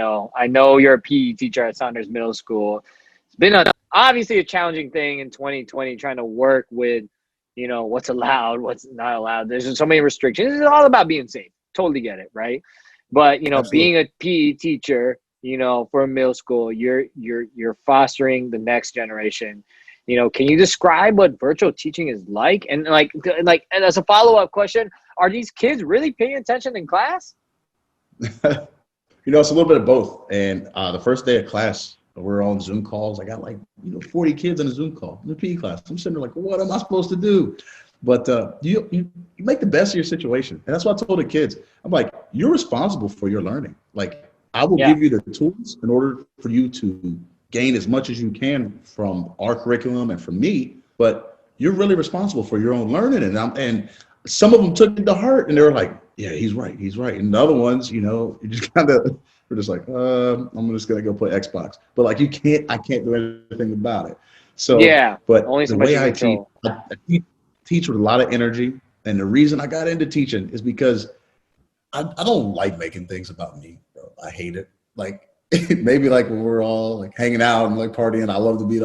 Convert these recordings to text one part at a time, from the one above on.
I know you're a PE teacher at Saunders Middle School. It's been obviously a challenging thing in 2020 trying to work with, what's allowed, what's not allowed. There's just so many restrictions. It's all about being safe. Totally get it, right? But being Absolutely. a PE teacher, for a middle school, you're fostering the next generation. Can you describe what virtual teaching is like? And and as a follow-up question, are these kids really paying attention in class? It's a little bit of both. And the first day of class, we're on Zoom calls. I got 40 kids in a Zoom call in the PE class. I'm sitting there like, what am I supposed to do? But you make the best of your situation. And that's what I told the kids. I'm like, you're responsible for your learning. Like, I will Yeah. give you the tools in order for you to gain as much as you can from our curriculum and from me, but you're really responsible for your own learning. And some of them took it to heart and they were like, yeah, he's right. And the other ones, you just kind of, we're just like, I'm just going to go play Xbox. But I can't do anything about it. So, Yeah. but Only so the much way you I teach, control. I teach with a lot of energy. And the reason I got into teaching is because I don't like making things about me, bro. I hate it. Like maybe when we're all hanging out and partying, I love to be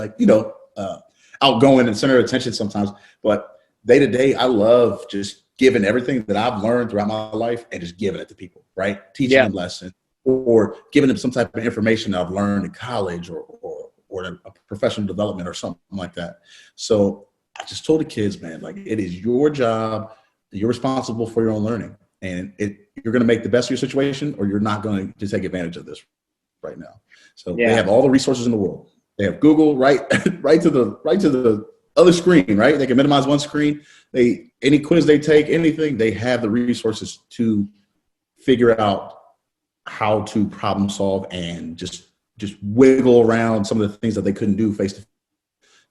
outgoing and center of attention sometimes. But day to day, I love just giving everything that I've learned throughout my life and just giving it to people, right? Teaching Yeah. them lessons or giving them some type of information that I've learned in college or a professional development or something like that. So I just told the kids, man, it is your job. You're responsible for your own learning. And you're going to make the best of your situation or you're not going to take advantage of this right now. So they Yeah. have all the resources in the world. They have Google right to the other screen, right? They can minimize one screen. Any quiz they take, anything, they have the resources to figure out how to problem solve and just wiggle around some of the things that they couldn't do face to face.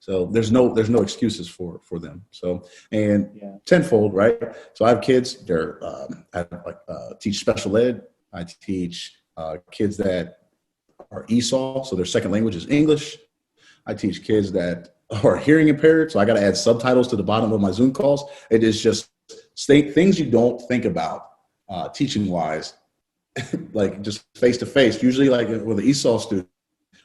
So there's no excuses for them. So and tenfold, right? So I have kids. I teach special ed. I teach kids that are ESOL, so their second language is English. I teach kids that are hearing impaired, so I got to add subtitles to the bottom of my Zoom calls. It is just things you don't think about teaching wise, just face to face. Usually, with an ESOL student,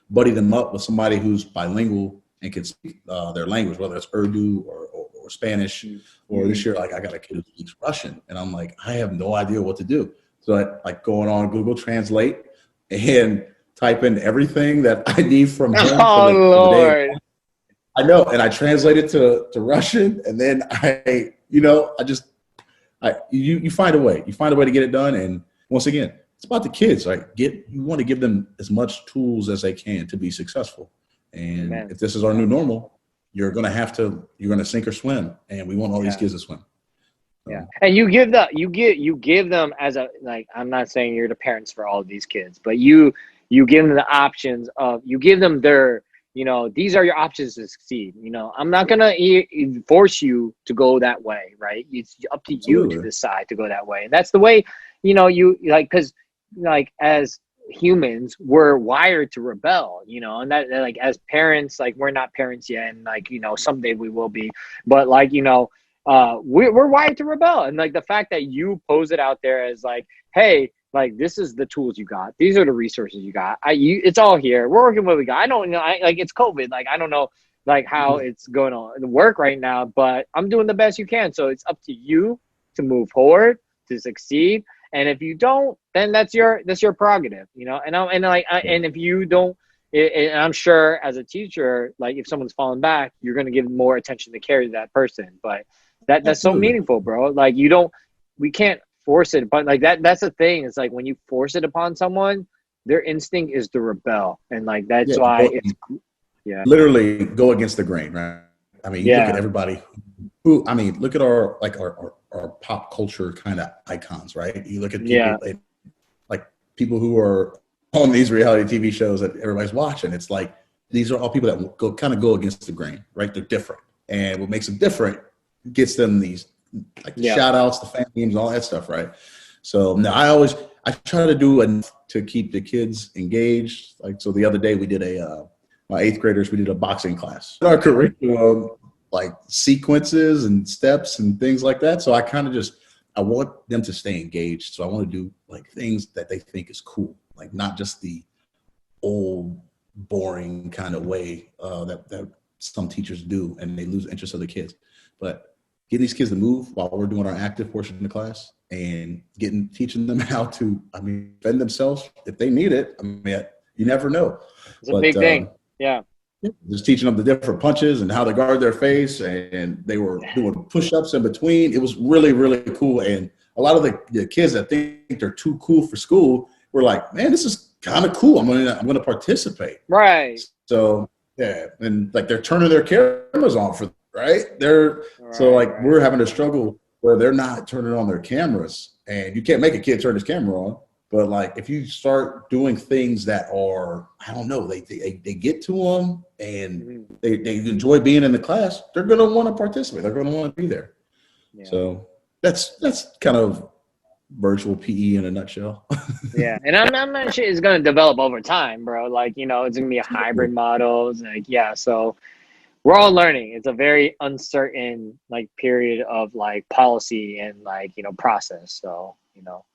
buddy them up with somebody who's bilingual and can speak their language, whether it's Urdu or Spanish. Or this year, I got a kid who speaks Russian, and I'm like, I have no idea what to do. So I going on Google Translate and type in everything that I need from him Oh for the day. Lord. I know, and I translate it to Russian, and then you find a way. You find a way to get it done, and once again, it's about the kids. You want to give them as much tools as they can to be successful. And Amen. if this is our new normal, you're going to sink or swim, and we want all these kids to swim. Yeah. And you give them as I'm not saying you're the parents for all of these kids, but you give them the options you give them their, these are your options to succeed. I'm not going to force you to go that way, right? It's up to you to Absolutely. decide to go that way. And that's the way, because as humans, we're wired to rebel, and that as parents, we're not parents yet. And someday we will be, but we're wired to rebel. And the fact that you pose it out there as hey, this is the tools you got. These are the resources you got. It's all here. We're working with what we got. I don't know. It's COVID. I don't know how it's going on work right now, but I'm doing the best you can. So it's up to you to move forward, to succeed. And if you don't, then that's your prerogative, and if you don't, and I'm sure as a teacher, if someone's falling back, you're going to give more attention to care to that person. But that's so Absolutely. meaningful, bro. We can't force it, but that's the thing. It's when you force it upon someone, their instinct is to rebel, and that's why it's literally go against the grain, right? You look at everybody look at our pop culture kind of icons, right? You look at people people who are on these reality TV shows that everybody's watching. It's these are all people that go against the grain, right? They're different, and what makes them different gets them these shout outs, the fan memes, all that stuff, right? So now I try to do enough to keep the kids engaged. So the other day we did my eighth graders, we did a boxing class. In our curriculum, sequences and steps and things like that. So I want them to stay engaged. So I want to do things that they think is cool. like not just the old boring kind of way that some teachers do, and they lose interest of the kids. But get these kids to move while we're doing our active portion of the class, and teaching them how to, defend themselves if they need it. You never know. It's a big thing. Yeah. Just teaching them the different punches and how to guard their face, and they were doing push-ups in between. It was really, really cool. And a lot of the kids that think they're too cool for school were like, man, this is kind of cool. I'm gonna participate. Right. So yeah, and like they're turning their cameras on for so like we're having a struggle where they're not turning on their cameras, and you can't make a kid turn his camera on. But like if you start doing things that are, I don't know, they get to them and they enjoy being in the class, they're gonna want to participate. They're gonna want to be there. Yeah. So that's kind of virtual PE in a nutshell. Yeah, and I'm not sure it's gonna develop over time, bro. Like, you know, it's gonna be a hybrid model. It's like, yeah, so we're all learning. It's a very uncertain like period of like policy and like, you know, process. So, you know,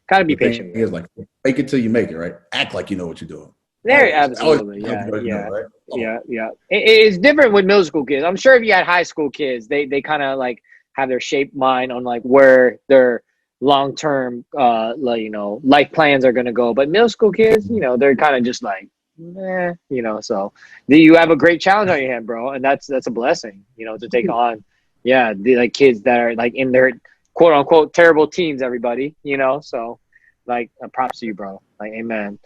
gotta be patient. Is like fake it till you make it, right? Act like you know what you're doing. Very absolutely, yeah. It's different with middle school kids. I'm sure if you had high school kids, they kind of like have their shaped mind on like where their long-term like, you know, life plans are gonna go. But middle school kids, you know, they're kind of just like, you know. So you have a great challenge on your hand, bro, and that's a blessing, you know, to take on. Yeah, the like kids that are like in their quote unquote terrible teens, everybody, you know. So like props to you, bro. Like, amen.